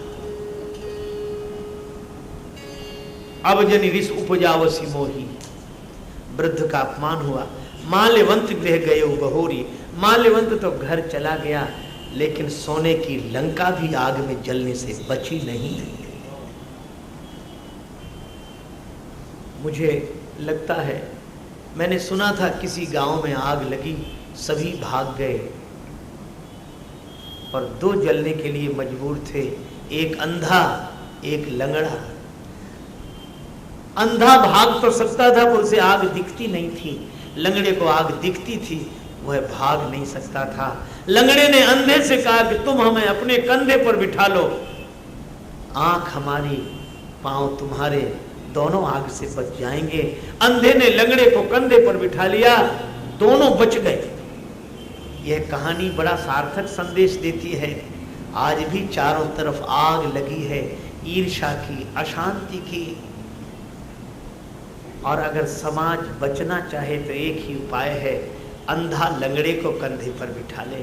अब जनी रिस उपजावसी मोही, वृद्ध का अपमान हुआ। माल्यवंत गृह गए बहोरी, माल्यवंत तो घर चला गया, लेकिन सोने की लंका भी आग में जलने से बची नहीं। मुझे लगता है मैंने सुना था किसी गांव में आग लगी, सभी भाग गए, और दो जलने के लिए मजबूर थे, एक अंधा एक लंगड़ा। अंधा भाग तो सकता था पर उसे आग दिखती नहीं थी, लंगड़े को आग दिखती थी, वह भाग नहीं सकता था। लंगड़े ने अंधे से कहा कि तुम हमें अपने कंधे पर बिठा लो, आंख हमारी पांव तुम्हारे, दोनों आग से बच जाएंगे। अंधे ने लंगड़े को कंधे पर बिठा लिया, दोनों बच गए। यह कहानी बड़ा सार्थक संदेश देती है। आज भी चारों तरफ आग लगी है ईर्ष्या की, अशांति की, और अगर समाज बचना चाहे तो एक ही उपाय है, अंधा लंगड़े को कंधे पर बिठा ले।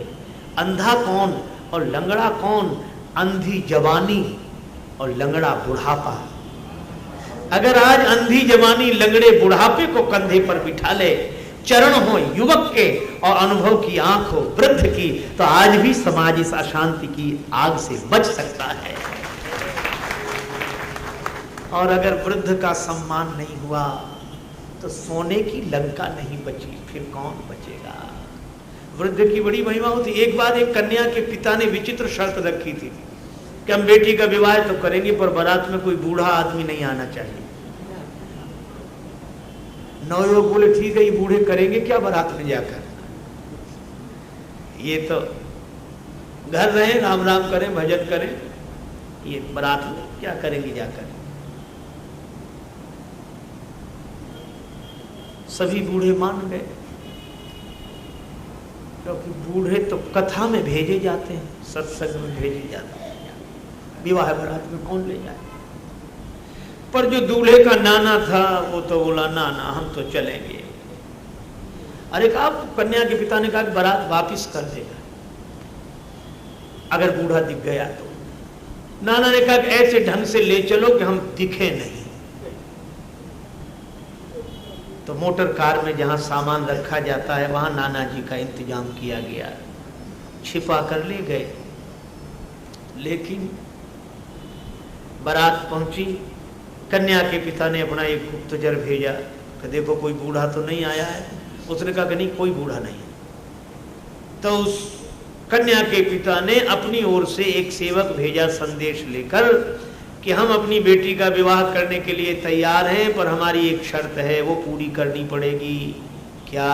अंधा कौन और लंगड़ा कौन? अंधी जवानी और लंगड़ा बुढ़ापा। अगर आज अंधी जवानी लंगड़े बुढ़ापे को कंधे पर बिठा ले, चरण हो युवक के और अनुभव की आंख हो वृद्ध की, तो आज भी समाज इस अशांति की आग से बच सकता है। और अगर वृद्ध का सम्मान नहीं हुआ तो सोने की लंका नहीं बची, फिर कौन बचेगा? वृद्ध की बड़ी महिमा होती। एक बार एक कन्या के पिता ने विचित्र शर्त रखी थी कि हम बेटी का विवाह तो करेंगे पर बारात में कोई बूढ़ा आदमी नहीं आना चाहिए। नवयुवक बोले ठीक है, ये बूढ़े करेंगे क्या बारात में जाकर, ये तो घर रहे, राम राम करें, भजन करें, ये बारात में क्या करेंगे जाकर। सभी बूढ़े मान गए, क्योंकि बूढ़े तो कथा में भेजे जाते हैं, सत्संग में भेजे जाते हैं, विवाह बारात में कौन ले जाए। पर जो दूल्हे का नाना था वो तो बोला नाना हम तो चलेंगे। अरे कहा, कन्या के पिता ने कहा कि बारात वापिस कर देगा अगर बूढ़ा दिख गया तो। नाना ने कहा कि ऐसे ढंग से ले चलो कि हम दिखे नहीं। तो मोटर कार में जहां सामान रखा जाता है वहां नाना जी का इंतजाम किया गया, छिपा कर ले गए। लेकिन बारात पहुंची, कन्या के पिता ने अपना एक गुप्तचर भेजा कि देखो कोई बूढ़ा तो नहीं आया है। उसने कहा कि नहीं कोई बूढ़ा नहीं। तो उस कन्या के पिता ने अपनी ओर से एक सेवक भेजा संदेश लेकर कि हम अपनी बेटी का विवाह करने के लिए तैयार हैं, पर हमारी एक शर्त है, वो पूरी करनी पड़ेगी। क्या?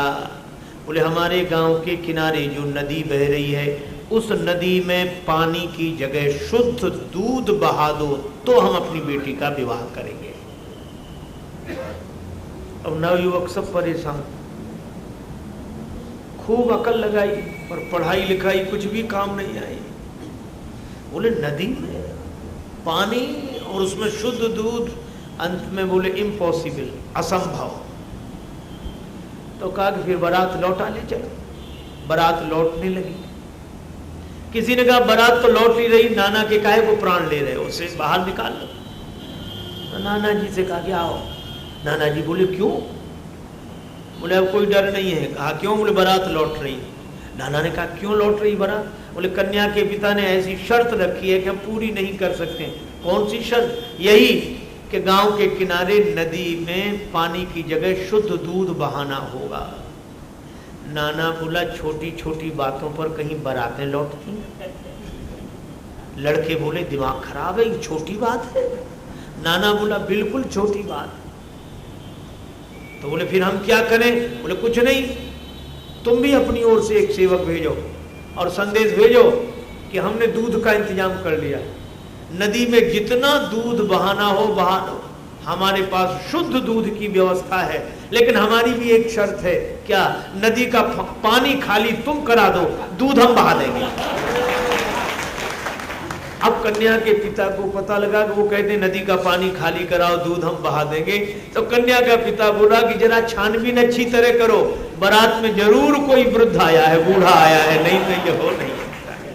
बोले हमारे गांव के किनारे जो नदी बह रही है उस नदी में पानी की जगह शुद्ध दूध बहा दो तो हम अपनी बेटी का विवाह करेंगे। अब नवयुवक सब परेशान, खूब अकल लगाई पर पढ़ाई लिखाई कुछ भी काम नहीं आई। बोले नदी में पानी और उसमें शुद्ध दूध, अंत में बोले इम्पॉसिबल, असंभव। तो कहा कि फिर बारात लौटा ले चलो। बारात लौटने लगी। किसी ने कहा बारात तो लौट ही रही, नाना के काहे को प्राण ले रहे हो, उसे बाहर निकाल लो। तो नाना जी से कहा कि आओ। नाना जी बोले क्यों? बोले अब कोई डर नहीं है। कहा क्यों? बोले बारात लौट रही। नाना ने कहा क्यों लौट रही बारात? बोले कन्या के पिता ने ऐसी शर्त रखी है कि हम पूरी नहीं कर सकते। कौन सी शर्त? यही कि गांव के किनारे नदी में पानी की जगह शुद्ध दूध बहाना होगा। नाना बोला छोटी छोटी बातों पर कहीं बारातें लौटती। लड़के बोले दिमाग खराब है, ये छोटी बात है। नाना बोला बिल्कुल छोटी बात। तो बोले फिर हम क्या करें? बोले कुछ नहीं, तुम भी अपनी ओर से एक सेवक भेजो और संदेश भेजो कि हमने दूध का इंतजाम कर लिया, नदी में जितना दूध बहाना हो बहा लो, हमारे पास शुद्ध दूध की व्यवस्था है। लेकिन हमारी भी एक शर्त है। क्या? नदी का पानी खाली तुम करा दो, दूध हम बहा देंगे। अब कन्या के पिता को पता लगा कि वो कहते नदी का पानी खाली कराओ, दूध हम बहा देंगे। तो कन्या का पिता बोला कि जरा छानबीन अच्छी तरह करो, बारात में जरूर कोई वृद्ध आया है, बूढ़ा आया है, नहीं तो ये हो नहीं सकता है।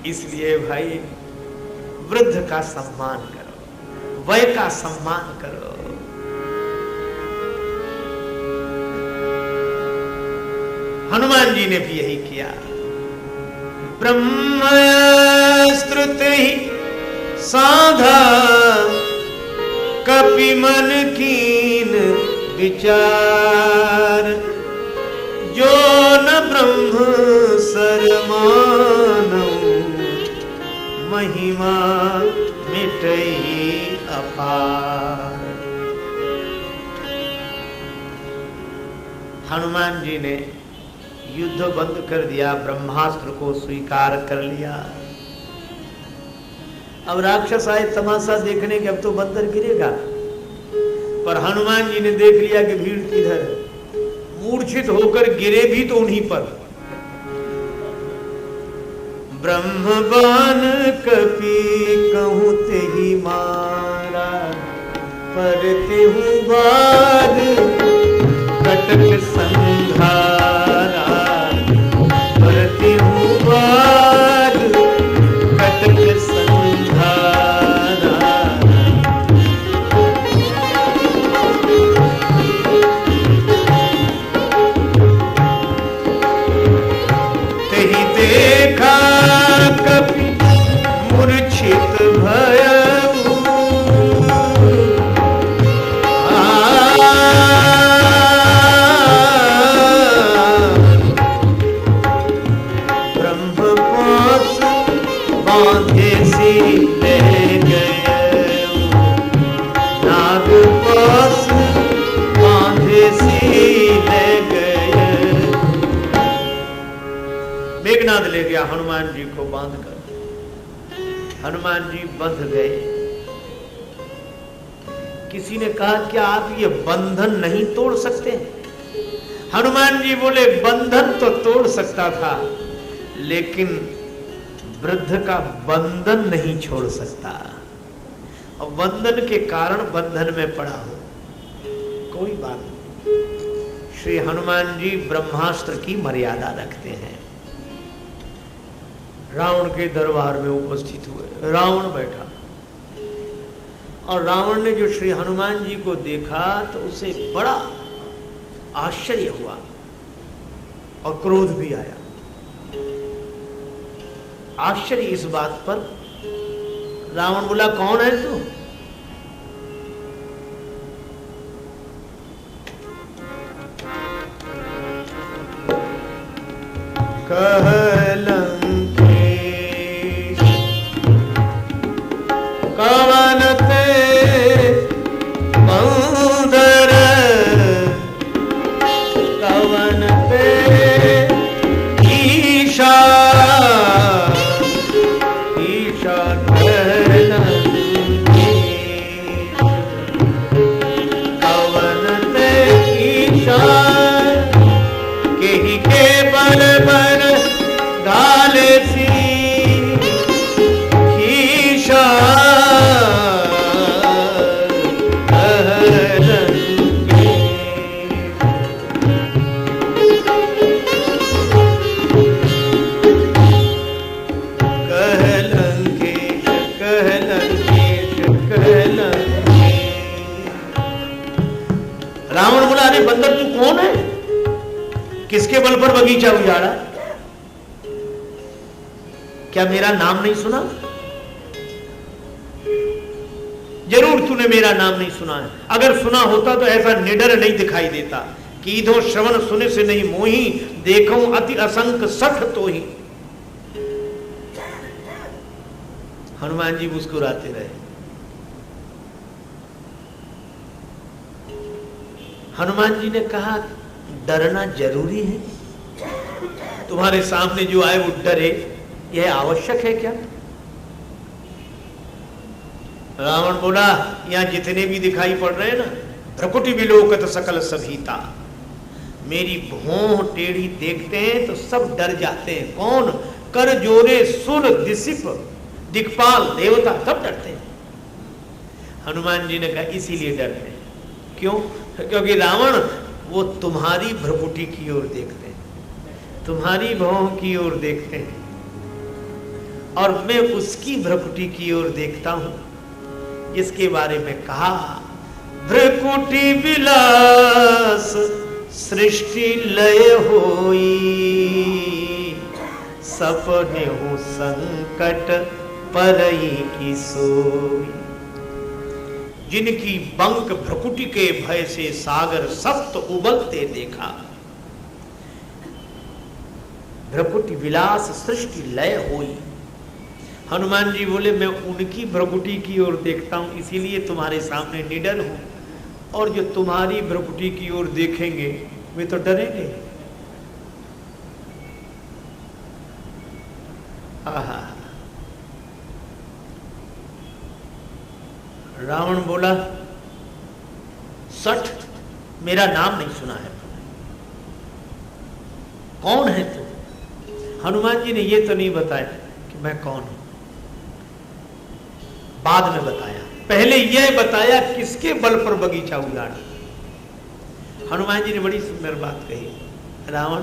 इसलिए भाई वृद्ध का सम्मान करो, वय का सम्मान करो। हनुमान जी ने भी यही किया। ब्रह्मस्तुति साधा कपि मन कीन विचार, जो न ब्रह्म सरमान महिमा मिटई अपार। हनुमान जी ने युद्ध बंद कर दिया, ब्रह्मास्त्र को स्वीकार कर लिया। अब राक्षस आए तमाशा देखने के, अब तो बंदर गिरेगा, पर हनुमान जी ने देख लिया कि भीड़ किधर है, मूर्छित होकर गिरे भी तो उन्हीं पर। ब्रह्मबान कपि कहूं ते ही मारा, पर तेहु बाद कटक संघारा, पर तेहु बाद कटक संघारा। तेहि देखा कपि मूर्छित भयउ, ब्रह्मपाश बांधे सी ले गए, नागपाश बांधे सी ले गए। मेघनाद ले गया हनुमान जी को बांधकर। हनुमान जी बंध गए। किसी ने कहा क्या आप ये बंधन नहीं तोड़ सकते? हनुमान जी बोले बंधन तो तोड़ सकता था, लेकिन वृद्ध का बंधन नहीं छोड़ सकता। और बंधन के कारण बंधन में पड़ा हो, कोई बात नहीं। श्री हनुमान जी ब्रह्मास्त्र की मर्यादा रखते हैं। रावण के दरबार में उपस्थित हुए। रावण बैठा, और रावण ने जो श्री हनुमान जी को देखा तो उसे बड़ा आश्चर्य हुआ और क्रोध भी आया। आश्चर्य इस बात पर, रावण बोला कौन है तू? कहलंकेश कवन ते बंदर, कवन ते ईशा, ईशा कवन ते ईशा, केहि के बल पर डाले सी ईशा। रावण बोला अरे बंदर तू कौन है? किसके बल पर बगीचा उजाड़ा? क्या मेरा नाम नहीं सुना? जरूर तूने मेरा नाम नहीं सुना है। अगर सुना होता तो ऐसा निडर नहीं दिखाई देता कि इधो श्रवण सुने से नहीं मोही, देखो अति असंख सठ तो ही। हनुमान जी मुस्कुराते रहे। हनुमान जी ने कहा डरना जरूरी है? तुम्हारे सामने जो आए वो डरे, यह आवश्यक है क्या? रावण बोला यहां जितने भी दिखाई पड़ रहे हैं ना, भ्रकुटि विलोकत सकल सभीता, मेरी भौं टेढ़ी देखते हैं तो सब डर जाते हैं। कौन? कर जोरे सुर दिसिप दिक्पाल देवता, सब डरते हैं। हनुमान जी ने कहा इसीलिए डरते हैं। क्यों? क्योंकि रावण वो तुम्हारी भ्रकुटि की ओर देखते हैं, तुम्हारी भौं की ओर देखते हैं, और मैं उसकी भ्रकुटि की ओर देखता हूं जिसके बारे में कहा भ्रकुटि विलास सृष्टि लय होई, सपने हूं संकट परई की सोई। जिनकी बंक भ्रकुटि के भय से सागर सप्त उबलते देखा, भ्रकुटि विलास सृष्टि लय होई, हनुमान जी बोले मैं उनकी भ्रकुटी की ओर देखता हूं, इसीलिए तुम्हारे सामने निडर हूं, और जो तुम्हारी भ्रकुटी की ओर देखेंगे वे तो डरेंगे। आहा। रावण बोला सठ, मेरा नाम नहीं सुना है तुमने, कौन है तुम? हनुमान जी ने ये तो नहीं बताया कि मैं कौन हूं, बाद में बताया, पहले यह बताया किसके बल पर बगीचा उजाड़ा। हनुमान जी ने बड़ी सुंदर बात कही, रावण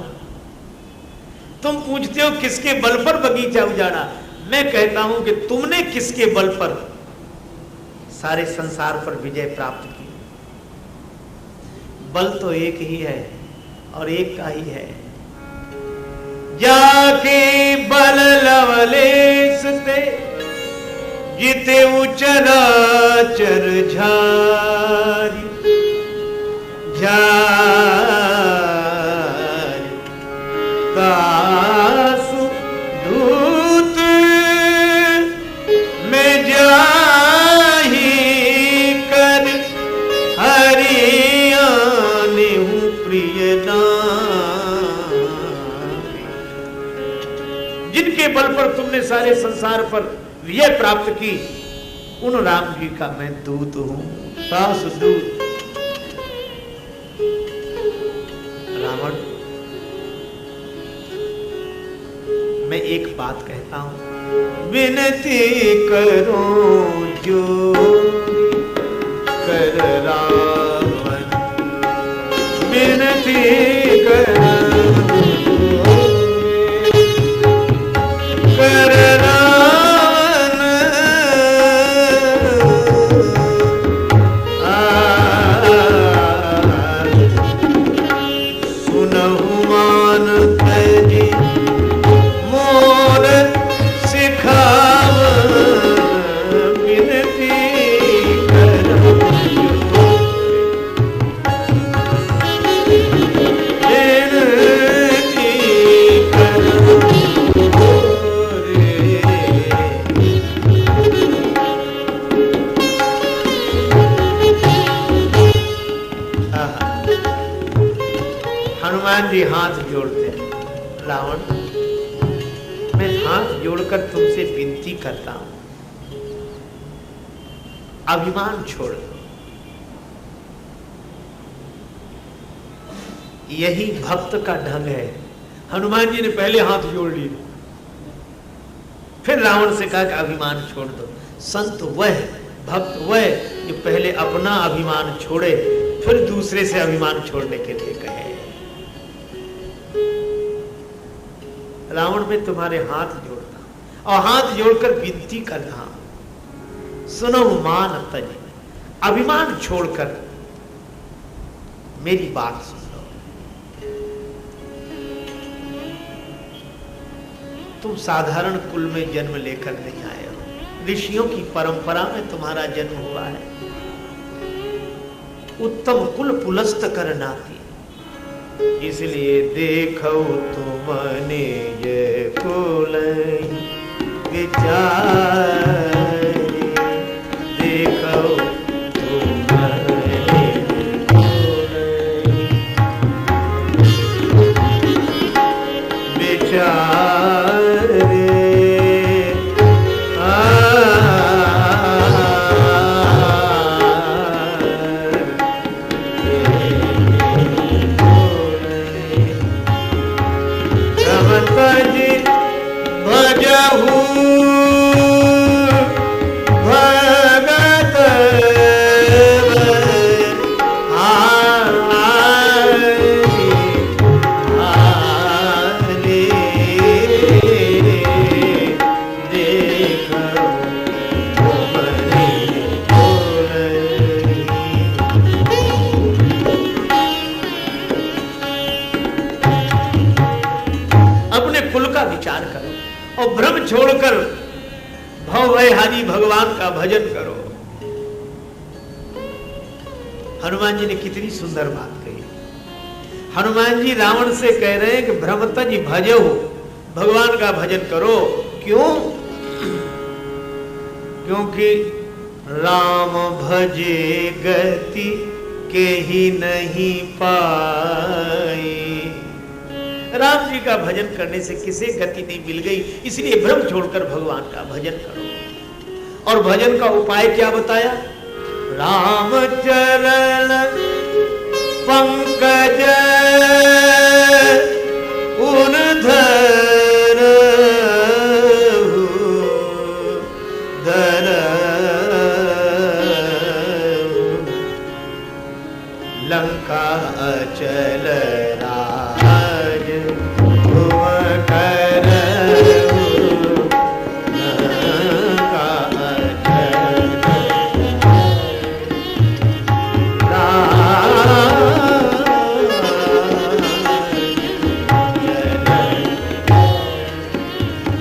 तुम पूछते हो किसके बल पर बगीचा उजाड़ा, मैं कहता हूं कि तुमने किसके बल पर सारे संसार पर विजय प्राप्त की। बल तो एक ही है और एक का ही है। जाके बल लवलेश ते जिते चराचर झारी झारी तासु दूत में जाही कर हरियाने हूँ प्रियदान। जिनके बल पर तुमने सारे संसार पर विजय प्राप्त की, उन राम जी का मैं दूत हूं, दास दूत। रावण, मैं एक बात कहता हूं, विनती करो जो कर रावण, विनती करो कर हाथ जोड़ते हैं। रावण, मैं हाथ जोड़कर तुमसे विनती करता हूं, अभिमान छोड़ दो। यही भक्त का ढंग है। हनुमान जी ने पहले हाथ जोड़ लिए, फिर रावण से कहा कि अभिमान छोड़ दो। संत वह, भक्त वह जो पहले अपना अभिमान छोड़े, फिर दूसरे से अभिमान छोड़ने के लिए कहे। रावण, में तुम्हारे हाथ जोड़ता और हाथ जोड़कर विनती करता हूं, सुनो मान तज, अभिमान छोड़कर मेरी बात सुन लो। तुम साधारण कुल में जन्म लेकर नहीं आए हो, ऋषियों की परंपरा में तुम्हारा जन्म हुआ है। उत्तम कुल पुलस्त कर नाती, इसलिए देखो तुमने ये कुल विचार, देखो तुमने कुल विचार। छोड़कर भवभयहारी भगवान का भजन करो। हनुमान जी ने कितनी सुंदर बात कही। हनुमान जी रावण से कह रहे हैं कि भ्रमतज भजो, भगवान का भजन करो। क्यों? क्योंकि राम भजे गति के ही नहीं पाई। राम जी का भजन करने से किसे गति नहीं मिल गई, इसलिए भ्रम छोड़कर भगवान का भजन करो। और भजन का उपाय क्या बताया? राम चरण पंकज उन धर लंका अचल राज तुम कर लंका अचल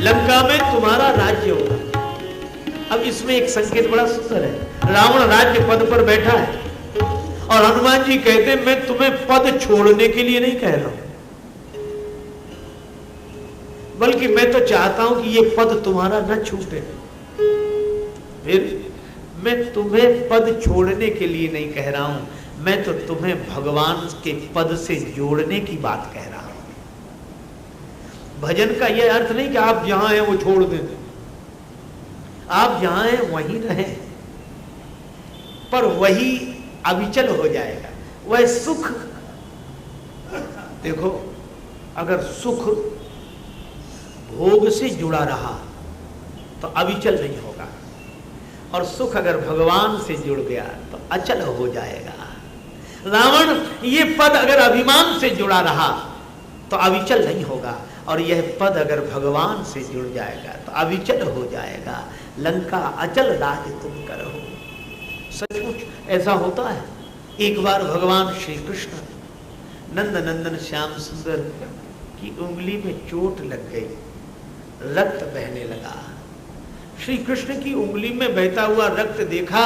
लंका में तुम्हारा राज्य होगा। अब इसमें एक संकेत बड़ा सुंदर है। रावण राज्य पद पर बैठा है और हनुमान जी कहते हैं मैं तुम्हें पद छोड़ने के लिए नहीं कह रहा हूं, बल्कि मैं तो चाहता हूं कि ये पद तुम्हारा न छूटे। फिर मैं तुम्हें पद छोड़ने के लिए नहीं कह रहा हूं, मैं तो तुम्हें भगवान के पद से जोड़ने की बात कह रहा हूं। भजन का यह अर्थ नहीं कि आप जहां हैं वो छोड़ दें, आप जहां हैं वहीं रहें, पर वही अविचल हो जाएगा। वह सुख, देखो अगर सुख भोग से जुड़ा रहा तो अविचल नहीं होगा, और सुख अगर भगवान से जुड़ गया तो अचल हो जाएगा। रावण ये पद अगर अभिमान से जुड़ा रहा तो अविचल नहीं होगा, और यह पद अगर भगवान से जुड़ जाएगा तो अविचल हो जाएगा। लंका अचल राज तुम करो। सचमुच ऐसा होता है। एक बार भगवान श्री कृष्ण नंद नंदन श्याम सुंदर की उंगली में चोट लग गई, रक्त बहने लगा। श्री कृष्ण की उंगली में बहता हुआ रक्त देखा,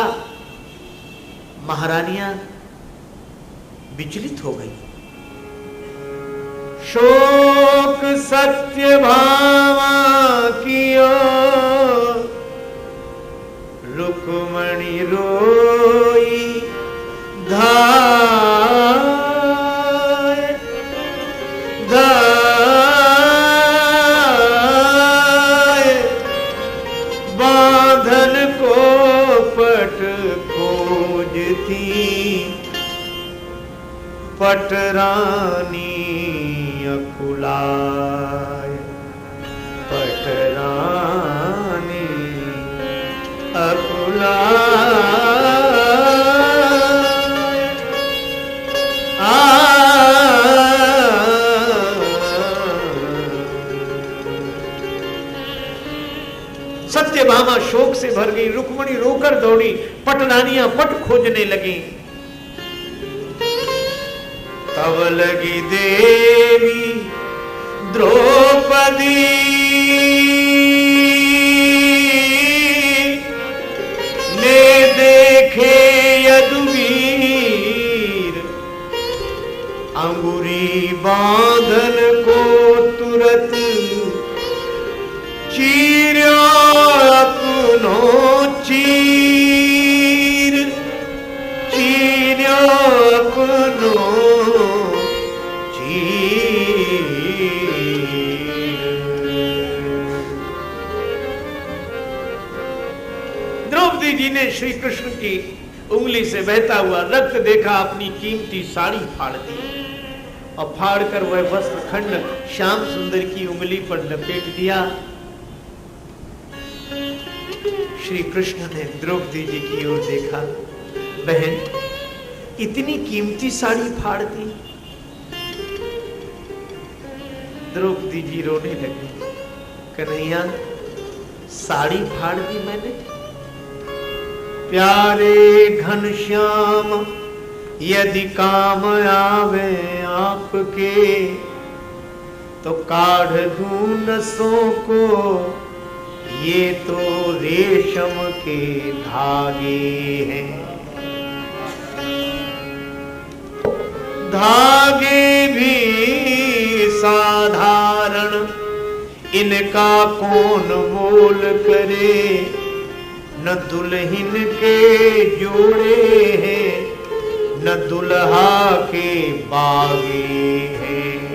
महारानियां विचलित हो गई। शोक सत्य भामा कियो रुक्मणी रोई धाय धाय बांधन को पट खोजती पटरानी अकुलाय पटरानी अकुलाय सत्यभामा शोक से भर गई, रुक्मणी रोकर दौड़ी, पटरानियां पट खोजने लगी। तब लगी देवी द्रौपदी ने देखे यदुवीर, अंगुरी बांधन को तुरत चीर्यो अपनो चीर चीर्यो अपनो द्रौपदी जी ने श्री कृष्ण की उंगली से बहता हुआ रक्त देखा, अपनी कीमती साड़ी फाड़ दी और फाड़कर वह वस्त्र खंड श्याम सुंदर की उंगली पर लपेट दिया। श्री कृष्ण ने द्रौपदी जी की ओर देखा, बहन इतनी कीमती साड़ी फाड़ दी। द्रौपदी जी रोने लगी, कन्हैया साड़ी फाड़ दी मैंने? प्यारे घनश्याम यदि काम आवे आपके तो काढ़ दूं नसों को, ये तो रेशम के धागे हैं। धागे भी साधारण, इनका कौन मोल करे, न दुल्हन के जोड़े हैं, न दुल्हा के बागे हैं।